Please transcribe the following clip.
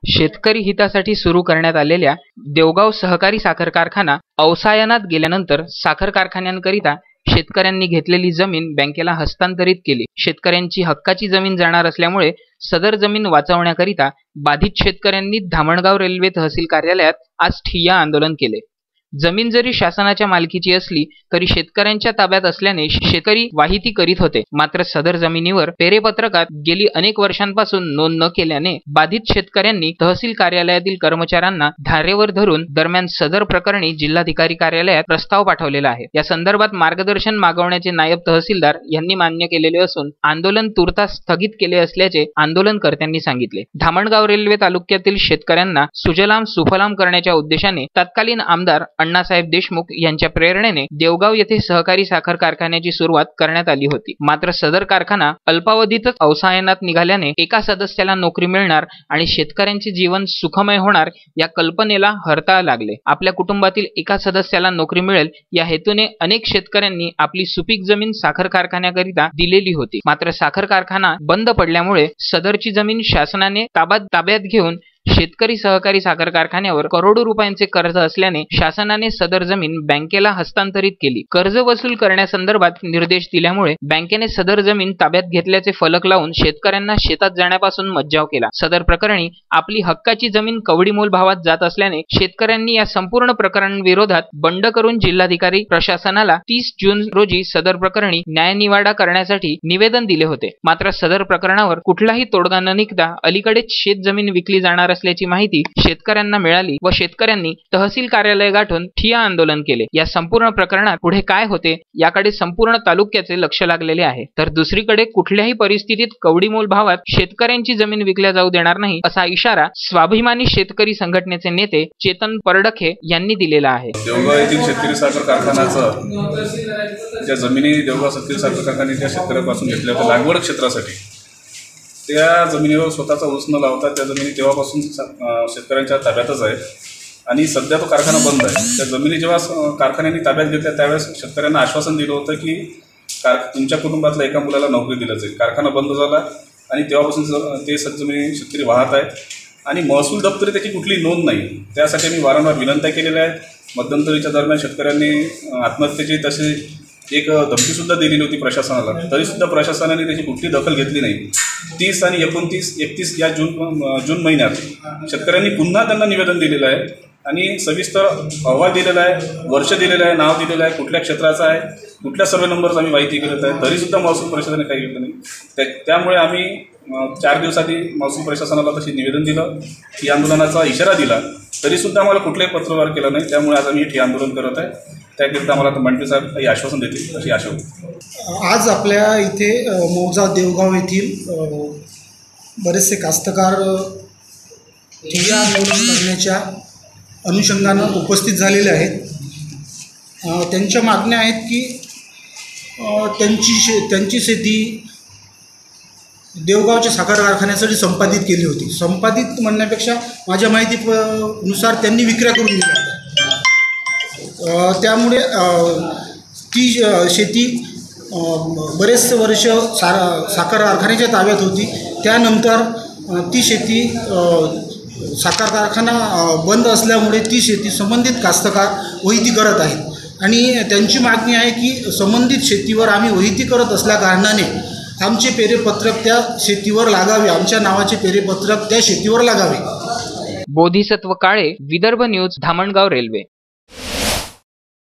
शेतकरी हितासाठी सुरू करण्यात आलेल्या देवगाव सहकारी साखर कारखाना अवसायनात गेल्यानंतर साखर कारखान्यांकरिता शेतकऱ्यांनी घेतलेली जमीन बँकेला हस्तांतरित केली। शेतकऱ्यांची हक्काची जमीन जाणार असल्यामुळे सदर जमीन वाचवण्याकरिता बाधित शेतकऱ्यांनी धामणगाव रेल्वे तहसील कार्यालयात आज ठिय्या आंदोलन केले। जमीन जरी शासनाच्या मालकीची असली तरी शेतकऱ्यांच्या ताब्यात असल्याने शेतकरी वाहिती करीत होते। मात्र सदर जमिनीवर पेरेपत्रकात गेली अनेक वर्षांपासून नोंद न केल्याने बाधित शेतकऱ्यांनी तहसील कार्यालयातील कर्मचाऱ्यांना धारेवर धरून दरम्यान सदर प्रकरणी जिल्हाधिकारी कार्यालयात प्रस्ताव पाठवलेला आहे। या संदर्भात मार्गदर्शन मागवण्याचे नायब तहसीलदार यांनी मान्य केलेले असून आंदोलन तुर्तास स्थगित केले असल्याचे आंदोलनकर्त्यांनी सांगितले। धामणगाव रेल्वे तालुक्यातील शेतकऱ्यांना सुजलाम सुफलाम करण्याच्या उद्देशाने तत्कालीन आमदार अण्णासाहेब देशमुख यांच्या प्रेरणेने देवगाव येथे सहकारी साखर कारखान्याची सुरुवात करण्यात आली होती। मात्र सदर कारखाना अल्पावधीतच अवसायनात निघाल्याने एका सदस्याला नोकरी मिळणार आणि शेतकऱ्यांचे जीवन सुखमय होणार या कल्पनेला हरताळ लागले। आपल्या कुटुंबातील एका सदस्याला नोकरी मिळेल या हेतूने अनेक शेतकऱ्यांनी आपली सुपीक जमीन साखर कारखान्याकरिता दिलेली होती। मात्र साखर कारखाना बंद पडल्यामुळे सदरची जमीन शासनाने ताब्यात घेऊन शेतकरी सहकारी साखर कारखान्यावर करोडो रुपयांचे कर्ज असल्याने शासनाने सदर जमीन बँकेला हस्तांतरित केली। कर्ज वसूल करण्यासंदर्भात निर्देश दिल्यामुळे बँकेने सदर जमीन ताब्यात घेतल्याचे फलक लावून शेतकऱ्यांना शेतात जाण्यापासून मज्जाव केला। सदर प्रकरणी आपली हक्काची जमीन कवडीमोल भावात जात असल्याने शेतकऱ्यांनी या संपूर्ण प्रकरणाविरोधात बंड करून जिल्हाधिकारी प्रशासनाला 30 जून रोजी सदर प्रकरणी न्यायनिवाडा करण्यासाठी निवेदन दिले होते। मात्र सदर प्रकरणावर कुठलाही तोडगा न निघता अलीकडेच शेत जमीन विकली जाणार असल्याची माहिती शेतकऱ्यांना मिळाली व शेतकऱ्यांनी तहसील कार्यालय गाठून ठिय्या आंदोलन केले। या संपूर्ण प्रकरणात पुढे काय होते याकडे संपूर्ण तालुक्याचे लक्ष लागलेले आहे। तर दुसरीकडे कुठल्याही परिस्थितीत कवडीमोल भावात शेतकऱ्यांची जमीन विकल्या जाऊ देणार नाही असा इशारा स्वाभिमानी शेतकरी संघटनेचे नेते चेतन परडखे यांनी दिलेला आहे। देवगाव येथील शेतकरी साखर कारखान्याचं ज्या जमिनी देवगाव शेतकरी साखर कारखान्याच्या शेतकऱ्यांपासून घेतल्या होत्या लागवड क्षेत्रासाठी त्या जमिनीवर स्वतःचा ऊस न लावता त्या जमिनी तेव्हापासून शेतकऱ्यांच्या ताब्यातच आहेत आणि सध्या तो कारखाना बंद आहे। त्या जमिनी जेव्हा कारखान्यांनी ताब्यात घेतल्या त्यावेळेस शेतकऱ्यांना आश्वासन दिलं होतं की तुमच्या कुटुंबातल्या एका मुलाला नोकरी दिली जाईल। कारखाना बंद झाला आणि तेव्हापासून ते जमिनी शेतकरी वाहत आहेत आणि महसूल दप्तरी त्याची कुठली नोंद नाही। त्यासाठी मी वारंवार विनंत्या केलेल्या आहेत। मध्यंतरीच्या दरम्यान शेतकऱ्यांनी आत्महत्येची तशी एक धमकीसुद्धा दिलेली होती प्रशासनाला, तरीसुद्धा प्रशासनाने त्याची कुठली दखल घेतली नाही। 30 आणि 29, 31 या जून महिन्यात शेतकऱ्यांनी पुन्हा त्यांना निवेदन दिलेलं आहे आणि सविस्तर अहवाल दिलेला आहे, वर्ष दिलेलं आहे, नाव दिलेलं आहे, कुठल्या क्षेत्राचं आहे, कुठल्या सर्वे नंबरचा आम्ही माहिती केलेलं आहे, तरीसुद्धा महसूल परिषदेने काही घेतलं नाही। त्यामुळे आम्ही 4 दिवसाआधी महसूल प्रशासनाला तशी निवेदन दिलं, की आंदोलनाचा इशारा दिला, तरीसुद्धा आम्हाला कुठलाही पत्रव्यवहार केला नाही। त्यामुळे आज आम्ही हे आंदोलन करत आहे। त्याकरिता आम्हाला मंत्री साहेब काही आश्वासन देतील अशी आशा होती। आज आपल्या इथे मौजा देवगाव येथील बरेचसे कास्तकार ठिय्या आंदोलन करण्याच्या अनुषंगानं उपस्थित झालेले आहेत। त्यांच्या मागण्या आहेत की त्यांची शेती देवगावच्या साखर कारखान्यासाठी संपादित केली होती। संपादित म्हणण्यापेक्षा माझ्या माहितीनुसार त्यांनी विक्री करून दिल्या होत्या। त्यामुळे ती शेती बरेचसे वर्ष साखर कारखान्याच्या ताब्यात होती। त्यानंतर ती शेती साखर कारखाना बंद असल्यामुळे ती शेती संबंधित कास्तकार वहिती करत आहेत आणि त्यांची मागणी आहे की संबंधित शेतीवर आम्ही वहिती करत असल्याकारणाने आमचे पेरेपत्रक त्या शेतीवर लागावे, आमच्या नावाचे पेरेपत्रक त्या शेतीवर लागावे। बोधिसत्व काळे, विदर्भ न्यूज, धामणगाव रेल्वे।